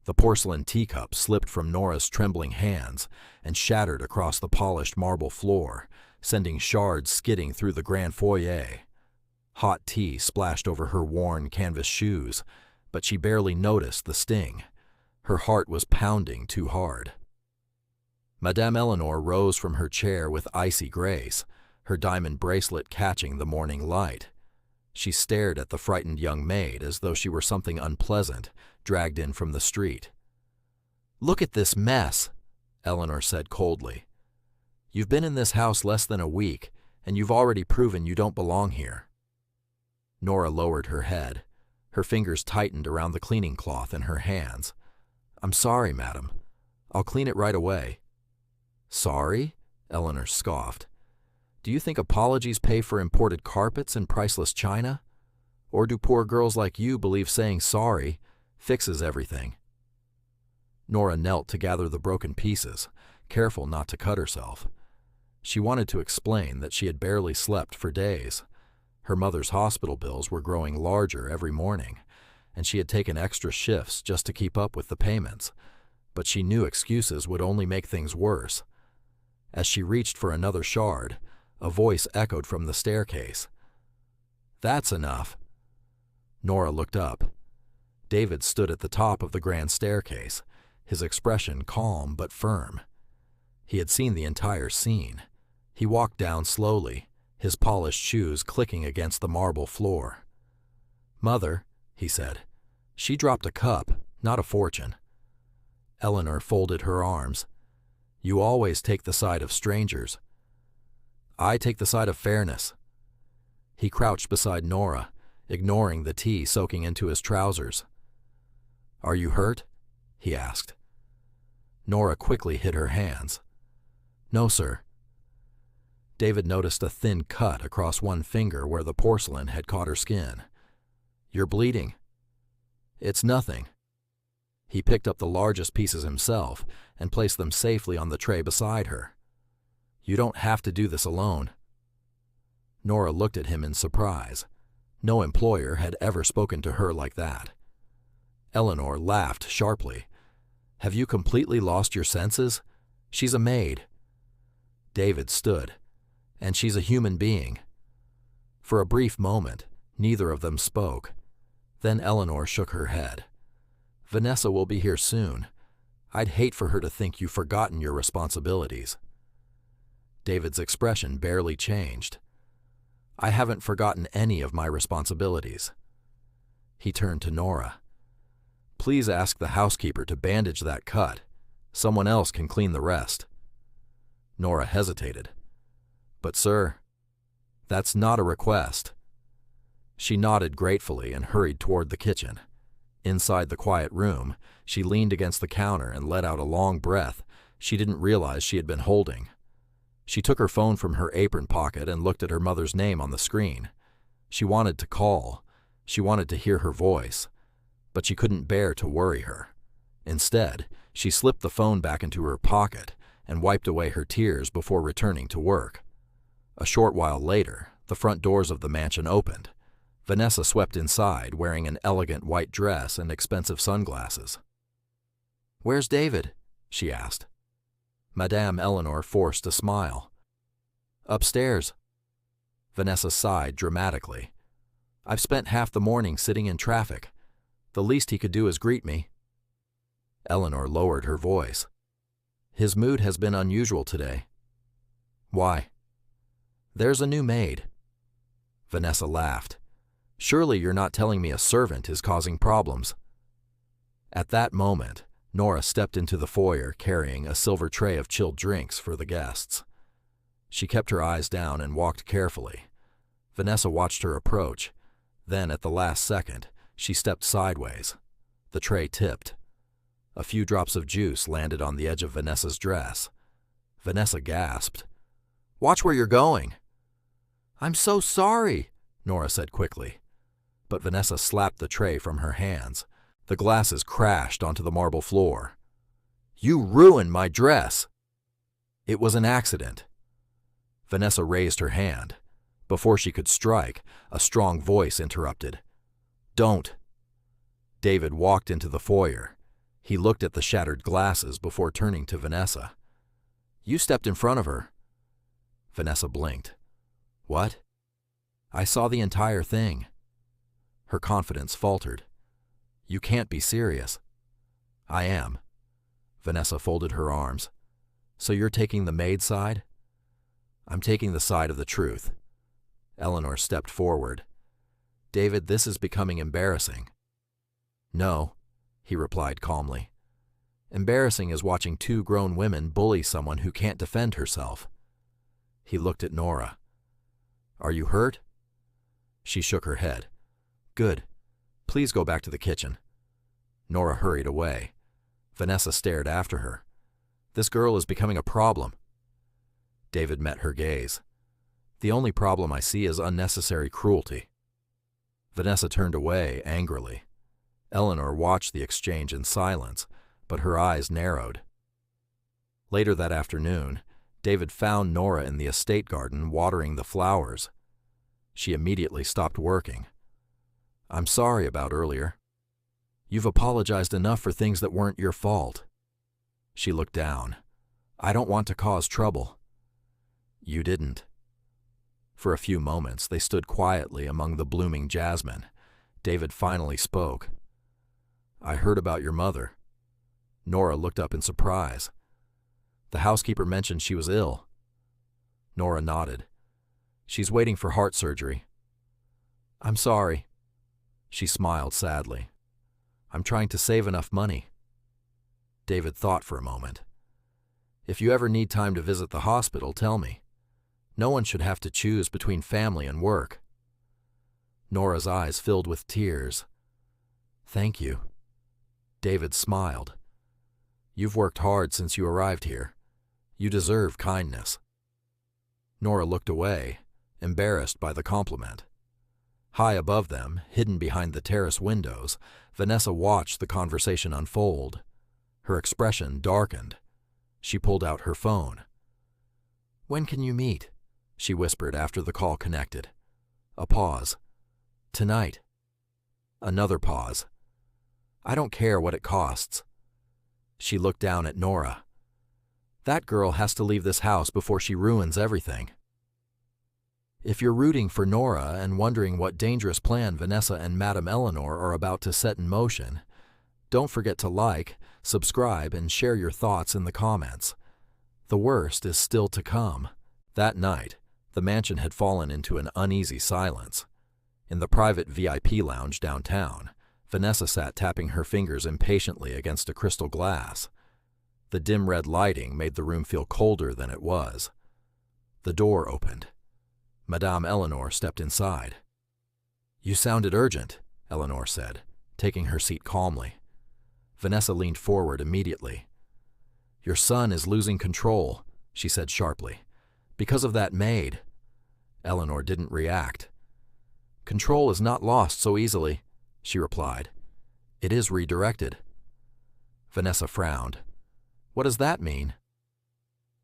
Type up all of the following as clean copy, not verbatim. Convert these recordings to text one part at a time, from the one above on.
The porcelain teacup slipped from Nora's trembling hands and shattered across the polished marble floor, sending shards skidding through the grand foyer. Hot tea splashed over her worn canvas shoes, but she barely noticed the sting. Her heart was pounding too hard. Madame Eleanor rose from her chair with icy grace, her diamond bracelet catching the morning light. She stared at the frightened young maid as though she were something unpleasant, dragged in from the street. "Look at this mess," Eleanor said coldly. "You've been in this house less than a week, and you've already proven you don't belong here." Nora lowered her head. Her fingers tightened around the cleaning cloth in her hands. "I'm sorry, madam. I'll clean it right away." "Sorry?" Eleanor scoffed. "Do you think apologies pay for imported carpets and priceless china? Or do poor girls like you believe saying sorry fixes everything?" Nora knelt to gather the broken pieces, careful not to cut herself. She wanted to explain that she had barely slept for days. Her mother's hospital bills were growing larger every morning, and she had taken extra shifts just to keep up with the payments. But she knew excuses would only make things worse. As she reached for another shard, a voice echoed from the staircase. "That's enough." Nora looked up. David stood at the top of the grand staircase, his expression calm but firm. He had seen the entire scene. He walked down slowly, his polished shoes clicking against the marble floor. "Mother," he said, "she dropped a cup, not a fortune." Eleanor folded her arms. "You always take the side of strangers." "I take the side of fairness." He crouched beside Nora, ignoring the tea soaking into his trousers. "Are you hurt?" he asked. Nora quickly hid her hands. "No, sir." David noticed a thin cut across one finger where the porcelain had caught her skin. "You're bleeding." "It's nothing." He picked up the largest pieces himself and placed them safely on the tray beside her. "You don't have to do this alone." Nora looked at him in surprise. No employer had ever spoken to her like that. Eleanor laughed sharply. "Have you completely lost your senses? She's a maid." David stood. "And she's a human being." For a brief moment, neither of them spoke. Then Eleanor shook her head. "Vanessa will be here soon. I'd hate for her to think you've forgotten your responsibilities." David's expression barely changed. "I haven't forgotten any of my responsibilities." He turned to Nora. "Please ask the housekeeper to bandage that cut. Someone else can clean the rest." Nora hesitated. "But sir, that's not a request." She nodded gratefully and hurried toward the kitchen. Inside the quiet room, she leaned against the counter and let out a long breath she didn't realize she had been holding. She took her phone from her apron pocket and looked at her mother's name on the screen. She wanted to call. She wanted to hear her voice. But she couldn't bear to worry her. Instead, she slipped the phone back into her pocket and wiped away her tears before returning to work. A short while later, the front doors of the mansion opened. Vanessa swept inside wearing an elegant white dress and expensive sunglasses. "Where's David?" she asked. Madame Eleanor forced a smile. "Upstairs." Vanessa sighed dramatically. "I've spent half the morning sitting in traffic. The least he could do is greet me." Eleanor lowered her voice. "His mood has been unusual today." "Why?" "There's a new maid." Vanessa laughed. "Surely you're not telling me a servant is causing problems." At that moment, Nora stepped into the foyer carrying a silver tray of chilled drinks for the guests. She kept her eyes down and walked carefully. Vanessa watched her approach. Then, at the last second, she stepped sideways. The tray tipped. A few drops of juice landed on the edge of Vanessa's dress. Vanessa gasped. "Watch where you're going." "I'm so sorry," Nora said quickly. But Vanessa slapped the tray from her hands. The glasses crashed onto the marble floor. "You ruined my dress." "It was an accident." Vanessa raised her hand. Before she could strike, a strong voice interrupted. "Don't." David walked into the foyer. He looked at the shattered glasses before turning to Vanessa. "You stepped in front of her." Vanessa blinked. "What?" "I saw the entire thing." Her confidence faltered. "You can't be serious." "I am." Vanessa folded her arms. "So you're taking the maid side?" "I'm taking the side of the truth." Eleanor stepped forward. "David, this is becoming embarrassing." "No," he replied calmly. "Embarrassing is watching two grown women bully someone who can't defend herself." He looked at Nora. "Are you hurt?" She shook her head. "Good. Please go back to the kitchen." Nora hurried away. Vanessa stared after her. "This girl is becoming a problem." David met her gaze. "The only problem I see is unnecessary cruelty." Vanessa turned away angrily. Eleanor watched the exchange in silence, but her eyes narrowed. Later that afternoon, David found Nora in the estate garden watering the flowers. She immediately stopped working. "I'm sorry about earlier." "You've apologized enough for things that weren't your fault." She looked down. "I don't want to cause trouble." "You didn't." For a few moments, they stood quietly among the blooming jasmine. David finally spoke. "I heard about your mother." Nora looked up in surprise. "The housekeeper mentioned she was ill." Nora nodded. "She's waiting for heart surgery." "I'm sorry." She smiled sadly. "I'm trying to save enough money." David thought for a moment. "If you ever need time to visit the hospital, tell me. No one should have to choose between family and work." Nora's eyes filled with tears. "Thank you." David smiled. "You've worked hard since you arrived here. You deserve kindness." Nora looked away, embarrassed by the compliment. High above them, hidden behind the terrace windows, Vanessa watched the conversation unfold. Her expression darkened. She pulled out her phone. "When can you meet?" she whispered after the call connected. A pause. "Tonight." Another pause. "I don't care what it costs." She looked down at Nora. "That girl has to leave this house before she ruins everything." If you're rooting for Nora and wondering what dangerous plan Vanessa and Madame Eleanor are about to set in motion, don't forget to like, subscribe, and share your thoughts in the comments. The worst is still to come. That night, the mansion had fallen into an uneasy silence. In the private VIP lounge downtown, Vanessa sat tapping her fingers impatiently against a crystal glass. The dim red lighting made the room feel colder than it was. The door opened. Madame Eleanor stepped inside. "You sounded urgent," Eleanor said, taking her seat calmly. Vanessa leaned forward immediately. "Your son is losing control," she said sharply. "Because of that maid." Eleanor didn't react. "Control is not lost so easily," she replied. "It is redirected." Vanessa frowned. "What does that mean?"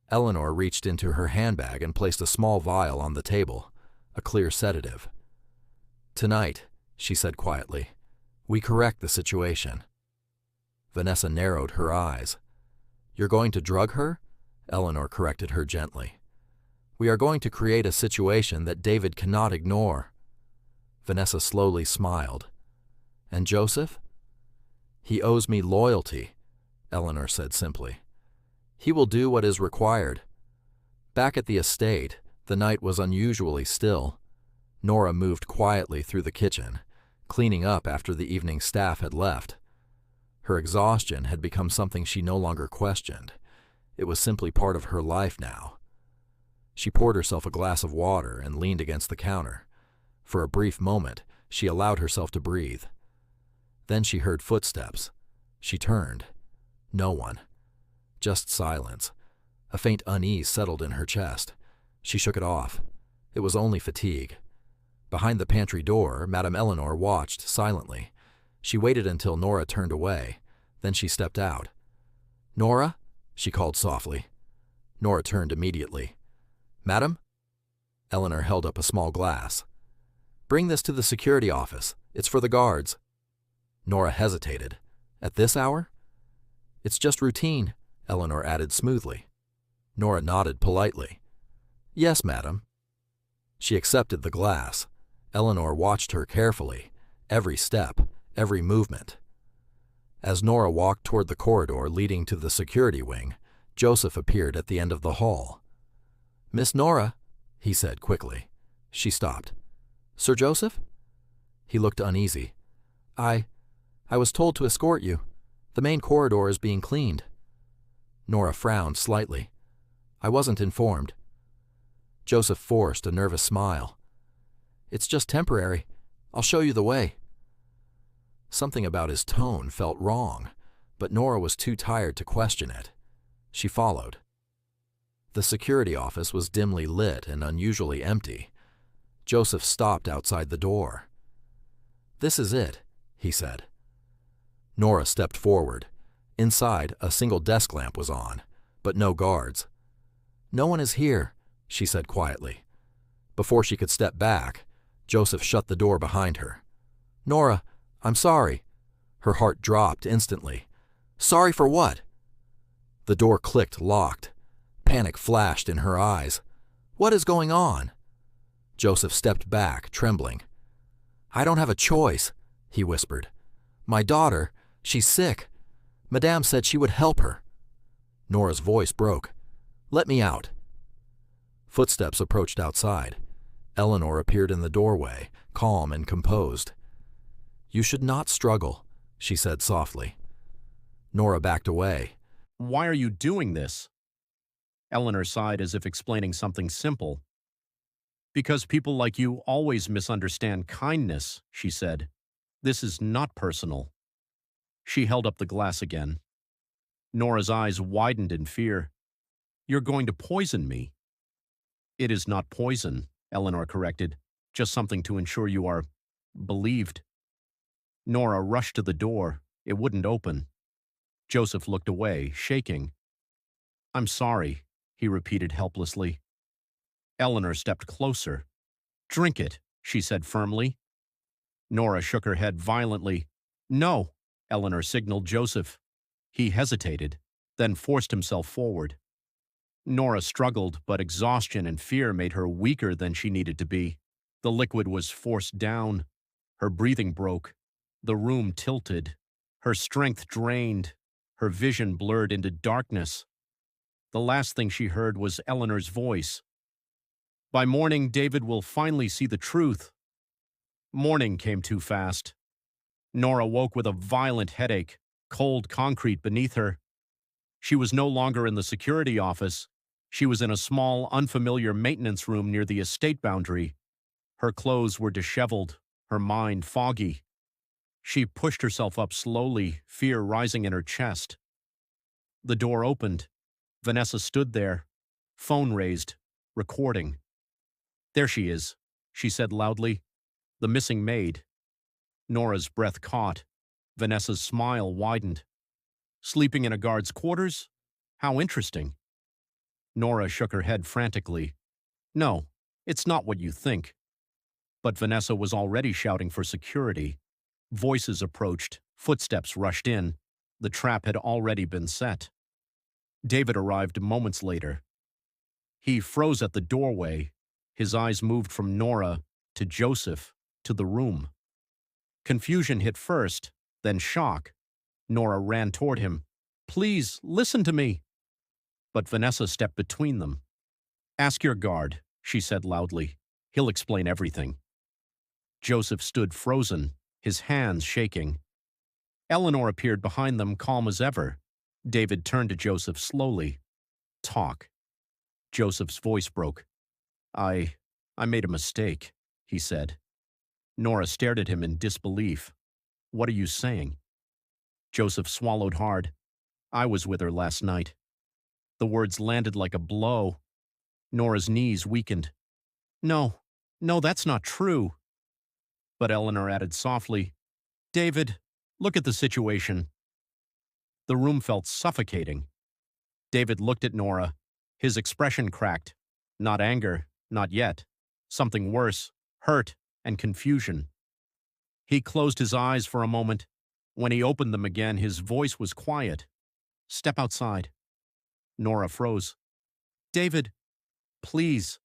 Eleanor reached into her handbag and placed a small vial on the table, a clear sedative. "Tonight," she said quietly, "we correct the situation." Vanessa narrowed her eyes. "You're going to drug her?" Eleanor corrected her gently. "We are going to create a situation that David cannot ignore." Vanessa slowly smiled. "And Joseph?" "He owes me loyalty," Eleanor said simply. "He will do what is required." Back at the estate, the night was unusually still. Nora moved quietly through the kitchen, cleaning up after the evening staff had left. Her exhaustion had become something she no longer questioned. It was simply part of her life now. She poured herself a glass of water and leaned against the counter. For a brief moment, she allowed herself to breathe. Then she heard footsteps. She turned. No one. Just silence. A faint unease settled in her chest. She shook it off. It was only fatigue. Behind the pantry door, Madame Eleanor watched silently. She waited until Nora turned away. Then she stepped out. "Nora?" she called softly. Nora turned immediately. "Madam?" Eleanor held up a small glass. "Bring this to the security office. It's for the guards." Nora hesitated. "At this hour?" It's just routine, Eleanor added smoothly. Nora nodded politely. Yes, madam. She accepted the glass. Eleanor watched her carefully, every step, every movement. As Nora walked toward the corridor leading to the security wing, Joseph appeared at the end of the hall. Miss Nora, he said quickly. She stopped. Sir Joseph? He looked uneasy. I was told to escort you. The main corridor is being cleaned. Nora frowned slightly. I wasn't informed. Joseph forced a nervous smile. It's just temporary. I'll show you the way. Something about his tone felt wrong, but Nora was too tired to question it. She followed. The security office was dimly lit and unusually empty. Joseph stopped outside the door. This is it, he said. Nora stepped forward. Inside, a single desk lamp was on, but no guards. No one is here, she said quietly. Before she could step back, Joseph shut the door behind her. Nora, I'm sorry. Her heart dropped instantly. Sorry for what? The door clicked locked. Panic flashed in her eyes. What is going on? Joseph stepped back, trembling. I don't have a choice, he whispered. My daughter, she's sick. Madame said she would help her. Nora's voice broke. Let me out. Footsteps approached outside. Eleanor appeared in the doorway, calm and composed. You should not struggle, she said softly. Nora backed away. Why are you doing this? Eleanor sighed as if explaining something simple. Because people like you always misunderstand kindness, she said. This is not personal. She held up the glass again. Nora's eyes widened in fear. You're going to poison me. It is not poison, Eleanor corrected. Just something to ensure you are believed. Nora rushed to the door. It wouldn't open. Joseph looked away, shaking. I'm sorry, he repeated helplessly. Eleanor stepped closer. Drink it, she said firmly. Nora shook her head violently. No, Eleanor signaled Joseph. He hesitated, then forced himself forward. Nora struggled, but exhaustion and fear made her weaker than she needed to be. The liquid was forced down. Her breathing broke. The room tilted. Her strength drained. Her vision blurred into darkness. The last thing she heard was Eleanor's voice. By morning, David will finally see the truth. Morning came too fast. Nora woke with a violent headache, cold concrete beneath her. She was no longer in the security office. She was in a small, unfamiliar maintenance room near the estate boundary. Her clothes were disheveled, her mind foggy. She pushed herself up slowly, fear rising in her chest. The door opened. Vanessa stood there, phone raised, recording. There she is, she said loudly. The missing maid. Nora's breath caught. Vanessa's smile widened. Sleeping in a guard's quarters? How interesting. Nora shook her head frantically. No, it's not what you think. But Vanessa was already shouting for security. Voices approached, footsteps rushed in. The trap had already been set. David arrived moments later. He froze at the doorway. His eyes moved from Nora to Joseph to the room. Confusion hit first, then shock. Nora ran toward him. Please, listen to me. But Vanessa stepped between them. Ask your guard, she said loudly. He'll explain everything. Joseph stood frozen, his hands shaking. Eleanor appeared behind them, calm as ever. David turned to Joseph slowly. Talk. Joseph's voice broke. I made a mistake, he said. Nora stared at him in disbelief. What are you saying? Joseph swallowed hard. I was with her last night. The words landed like a blow. Nora's knees weakened. No, that's not true. But Eleanor added softly, David, look at the situation. The room felt suffocating. David looked at Nora. His expression cracked. Not anger, not yet. Something worse, hurt and confusion. He closed his eyes for a moment. When he opened them again, his voice was quiet. Step outside." Nora froze. "David, please."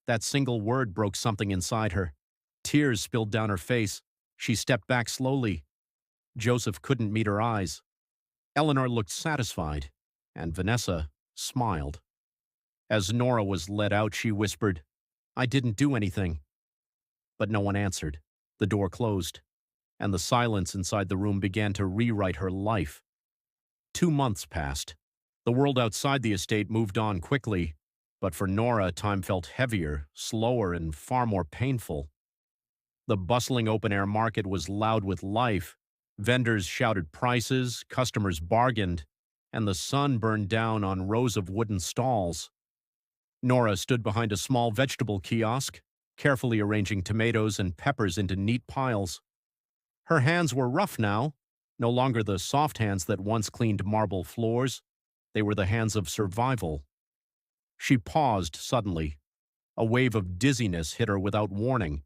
That single word broke something inside her. Tears spilled down her face. She stepped back slowly. Joseph couldn't meet her eyes. Eleanor looked satisfied, and Vanessa smiled. As Nora was led out, she whispered, "I didn't do anything." But no one answered. The door closed, and the silence inside the room began to rewrite her life. 2 months passed. The world outside the estate moved on quickly, but for Nora, time felt heavier, slower, and far more painful. The bustling open-air market was loud with life. Vendors shouted prices, customers bargained, and the sun burned down on rows of wooden stalls. Nora stood behind a small vegetable kiosk, carefully arranging tomatoes and peppers into neat piles. Her hands were rough now, no longer the soft hands that once cleaned marble floors. They were the hands of survival. She paused suddenly. A wave of dizziness hit her without warning.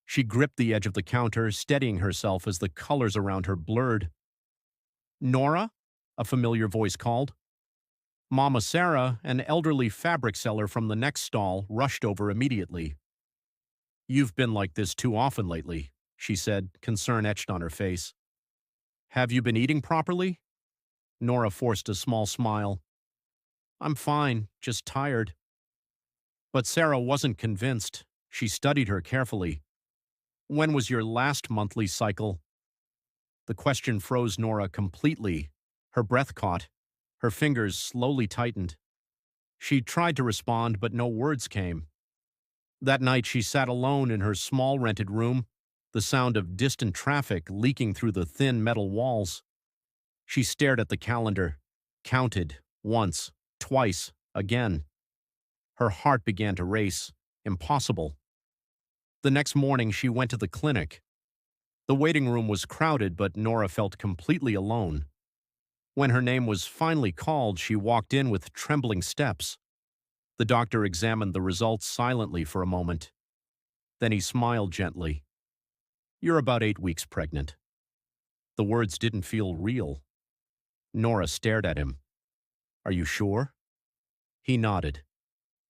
She gripped the edge of the counter, steadying herself as the colors around her blurred. "Nora?" a familiar voice called. Mama Sarah, an elderly fabric seller from the next stall, rushed over immediately. "You've been like this too often lately," she said, concern etched on her face. "Have you been eating properly?" Nora forced a small smile. "I'm fine, just tired." But Sarah wasn't convinced. She studied her carefully. "When was your last monthly cycle?" The question froze Nora completely. Her breath caught. Her fingers slowly tightened. She tried to respond, but no words came. That night she sat alone in her small rented room, the sound of distant traffic leaking through the thin metal walls. She stared at the calendar, counted, once, twice, again. Her heart began to race. Impossible. The next morning she went to the clinic. The waiting room was crowded, but Nora felt completely alone. When her name was finally called, she walked in with trembling steps. The doctor examined the results silently for a moment. Then he smiled gently. "You're about 8 weeks pregnant." The words didn't feel real. Nora stared at him. "Are you sure?" He nodded.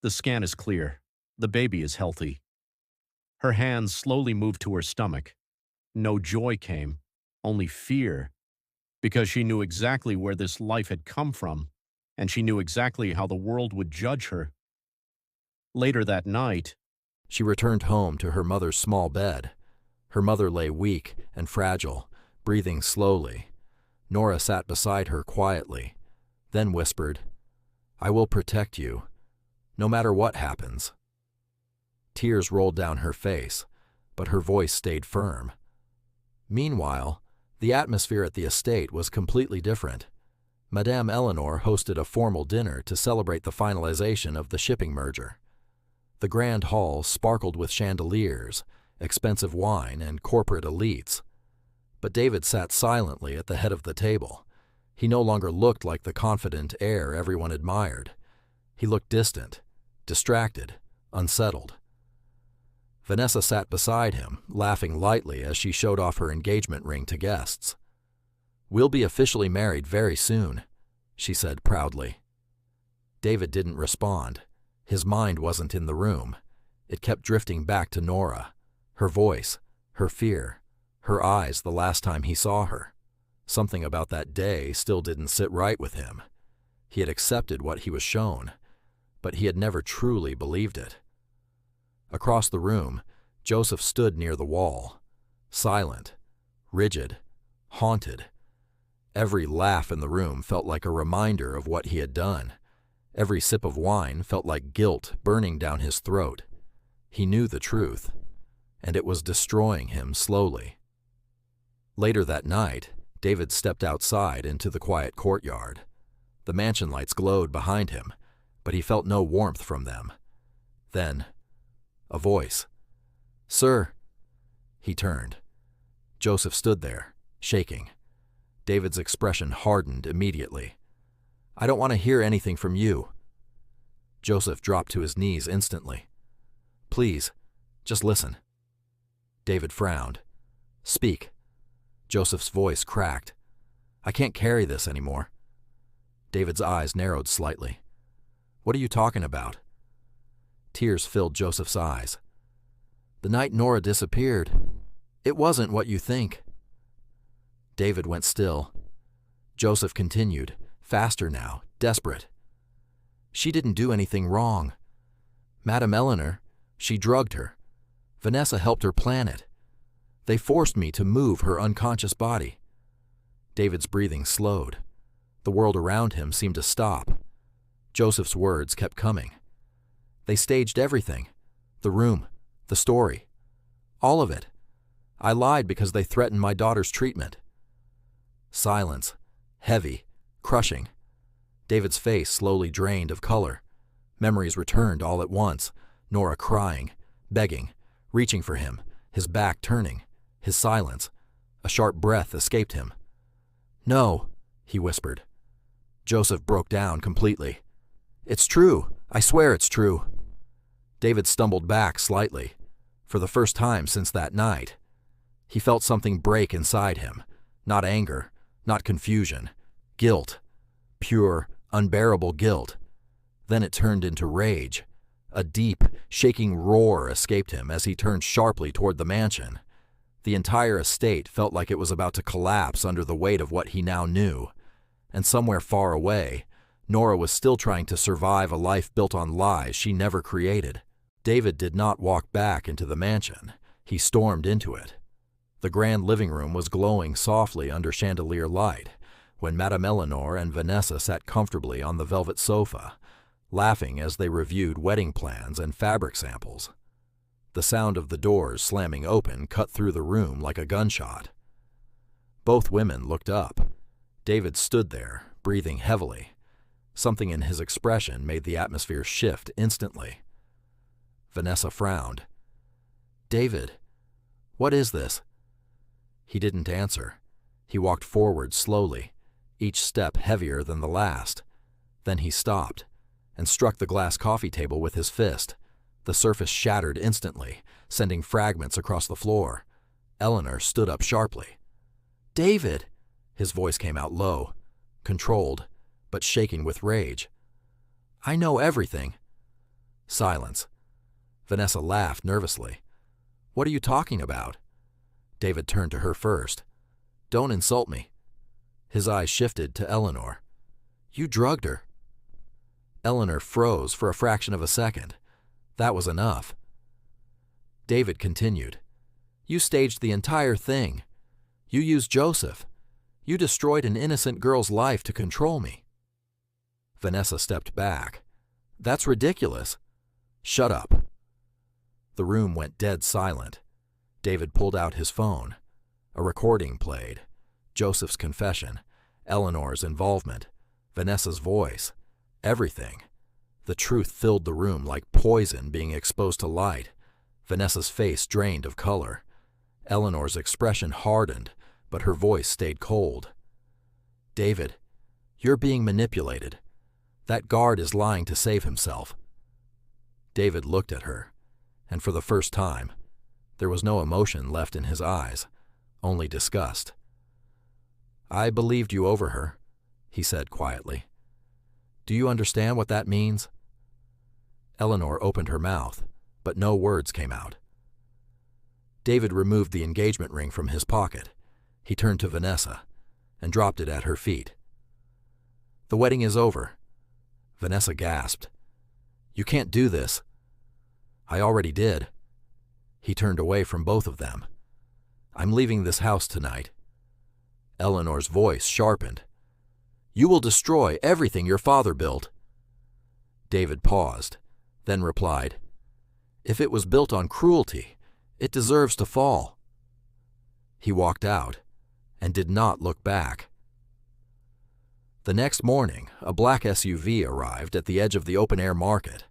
"The scan is clear. The baby is healthy." Her hands slowly moved to her stomach. No joy came, only fear, because she knew exactly where this life had come from, and she knew exactly how the world would judge her. Later that night, She returned home to her mother's small bed. Her mother lay weak and fragile, breathing slowly. Nora sat beside her quietly, then whispered, "I will protect you, no matter what happens." Tears rolled down her face, but her voice stayed firm. Meanwhile, the atmosphere at the estate was completely different. Madame Eleanor hosted a formal dinner to celebrate the finalization of the shipping merger. The grand hall sparkled with chandeliers, expensive wine, and corporate elites. But David sat silently at the head of the table. He no longer looked like the confident heir everyone admired. He looked distant, distracted, unsettled. Vanessa sat beside him, laughing lightly as she showed off her engagement ring to guests. "We'll be officially married very soon," she said proudly. David didn't respond. His mind wasn't in the room. It kept drifting back to Nora, her voice, her fear, her eyes the last time he saw her. Something about that day still didn't sit right with him. He had accepted what he was shown, but he had never truly believed it. Across the room, Joseph stood near the wall, silent, rigid, haunted. Every laugh in the room felt like a reminder of what he had done. Every sip of wine felt like guilt burning down his throat. He knew the truth, and it was destroying him slowly. Later that night, David stepped outside into the quiet courtyard. The mansion lights glowed behind him, but he felt no warmth from them. Then, a voice. "Sir." He turned. Joseph stood there, shaking. David's expression hardened immediately. "I don't want to hear anything from you." Joseph dropped to his knees instantly. "Please, just listen." David frowned. "Speak." Joseph's voice cracked. "I can't carry this anymore. David's eyes narrowed slightly. What are you talking about? Tears filled Joseph's eyes. The night Nora disappeared, it wasn't what you think. David went still. Joseph continued, faster now, desperate. She didn't do anything wrong. Madame Eleanor, she drugged her. Vanessa helped her plan it. They forced me to move her unconscious body. David's breathing slowed. The world around him seemed to stop. Joseph's words kept coming. They staged everything. The room, the story, all of it. I lied because they threatened my daughter's treatment. Silence, heavy, crushing. David's face slowly drained of color. Memories returned all at once. Nora crying, begging, reaching for him, his back turning, his silence. A sharp breath escaped him. No, he whispered. Joseph broke down completely. It's true. I swear it's true. David stumbled back slightly. For the first time since that night, he felt something break inside him. Not anger, not confusion. Guilt. Pure, unbearable guilt. Then it turned into rage. A deep, shaking roar escaped him as he turned sharply toward the mansion. The entire estate felt like it was about to collapse under the weight of what he now knew. And somewhere far away, Nora was still trying to survive a life built on lies she never created. David did not walk back into the mansion. He stormed into it. The grand living room was glowing softly under chandelier light when Madame Eleanor and Vanessa sat comfortably on the velvet sofa, laughing as they reviewed wedding plans and fabric samples. The sound of the doors slamming open cut through the room like a gunshot. Both women looked up. David stood there, breathing heavily. Something in his expression made the atmosphere shift instantly. Vanessa frowned. David, what is this? He didn't answer. He walked forward slowly, each step heavier than the last. Then he stopped and struck the glass coffee table with his fist. The surface shattered instantly, sending fragments across the floor. Eleanor stood up sharply. David! His voice came out low, controlled, but shaking with rage. I know everything. Silence. Vanessa laughed nervously. What are you talking about? David turned to her first. Don't insult me. His eyes shifted to Eleanor. You drugged her. Eleanor froze for a fraction of a second. That was enough. David continued. You staged the entire thing. You used Joseph. You destroyed an innocent girl's life to control me. Vanessa stepped back. That's ridiculous. Shut up. The room went dead silent. David pulled out his phone. A recording played. Joseph's confession, Eleanor's involvement, Vanessa's voice, everything. The truth filled the room like poison being exposed to light. Vanessa's face drained of color. Eleanor's expression hardened, but her voice stayed cold. David, you're being manipulated. That guard is lying to save himself. David looked at her, and for the first time, there was no emotion left in his eyes, only disgust. I believed you over her, he said quietly. Do you understand what that means? Eleanor opened her mouth, but no words came out. David removed the engagement ring from his pocket. He turned to Vanessa and dropped it at her feet. The wedding is over. Vanessa gasped. You can't do this. I already did. He turned away from both of them. I'm leaving this house tonight. Eleanor's voice sharpened. You will destroy everything your father built. David paused, then replied, If it was built on cruelty, it deserves to fall. He walked out and did not look back. The next morning, a black SUV arrived at the edge of the open-air market.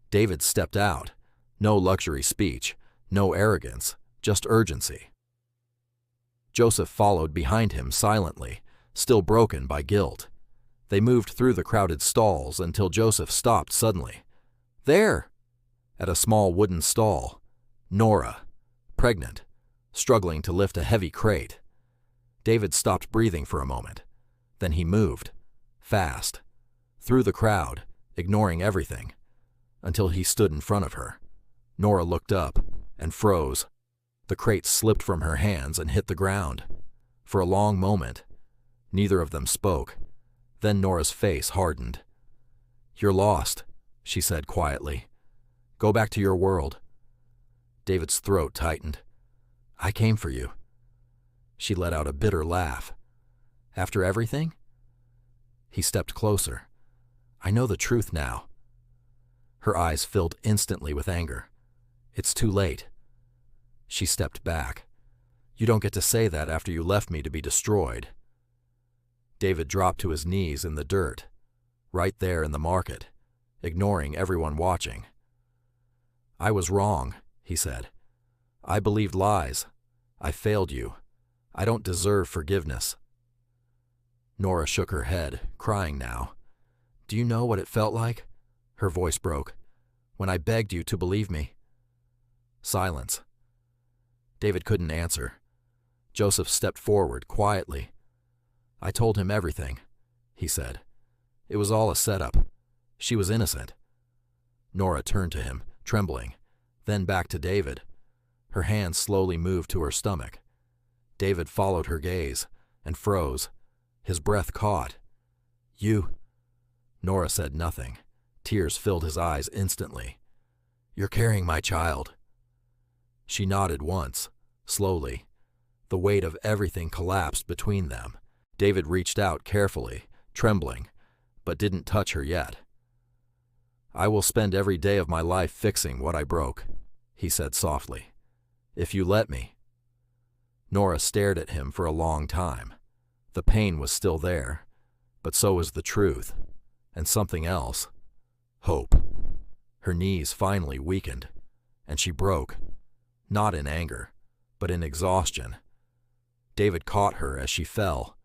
David stepped out. No luxury speech, no arrogance, just urgency. Joseph followed behind him silently, still broken by guilt. They moved through the crowded stalls until Joseph stopped suddenly. There! At a small wooden stall, Nora, pregnant, struggling to lift a heavy crate. David stopped breathing for a moment. Then he moved, fast, through the crowd, ignoring everything, until he stood in front of her. Nora looked up and froze. The crate slipped from her hands and hit the ground. For a long moment, neither of them spoke. Then Nora's face hardened. "You're lost," she said quietly. "Go back to your world." David's throat tightened. "I came for you." She let out a bitter laugh. "After everything?" He stepped closer. "I know the truth now." Her eyes filled instantly with anger. "It's too late." She stepped back. "You don't get to say that after you left me to be destroyed." David dropped to his knees in the dirt, right there in the market, ignoring everyone watching. "I was wrong," he said. "I believed lies. I failed you. I don't deserve forgiveness." Nora shook her head, crying now. "Do you know what it felt like?" Her voice broke. "When I begged you to believe me." Silence. David couldn't answer. Joseph stepped forward quietly. "I told him everything," he said. "It was all a setup. She was innocent." Nora turned to him, trembling, then back to David. Her hands slowly moved to her stomach. David followed her gaze and froze. His breath caught. "You—" Nora said nothing. Tears filled his eyes instantly. "You're carrying my child." She nodded once, slowly. The weight of everything collapsed between them. David reached out carefully, trembling, but didn't touch her yet. "I will spend every day of my life fixing what I broke," he said softly. "If you let me." Nora stared at him for a long time. The pain was still there, but so was the truth, and something else. Hope. Her knees finally weakened, and she broke, not in anger, but in exhaustion. David caught her as she fell.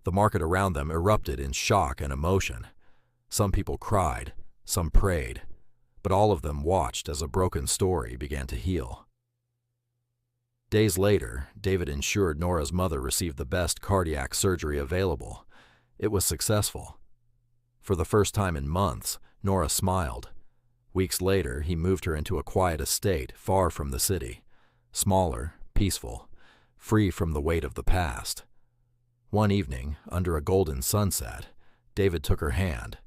The market around them erupted in shock and emotion. Some people cried, some prayed, but all of them watched as a broken story began to heal. Days later, David ensured Nora's mother received the best cardiac surgery available. It was successful. For the first time in months, Nora smiled. Weeks later, he moved her into a quiet estate far from the city, smaller, peaceful, free from the weight of the past. One evening, under a golden sunset, David took her hand.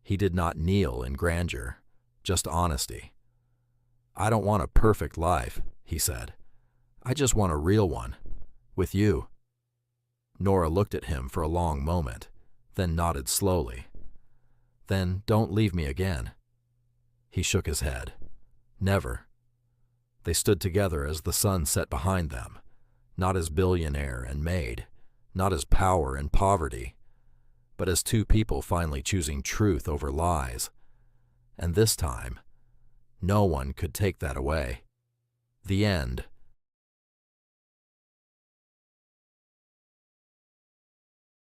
He did not kneel in grandeur, just honesty. "I don't want a perfect life," he said. "I just want a real one, with you." Nora looked at him for a long moment, then nodded slowly. "Then don't leave me again." He shook his head. "Never." They stood together as the sun set behind them, not as Billionaire and Maid, not as power and poverty, but as two people finally choosing truth over lies. And this time, no one could take that away. The end.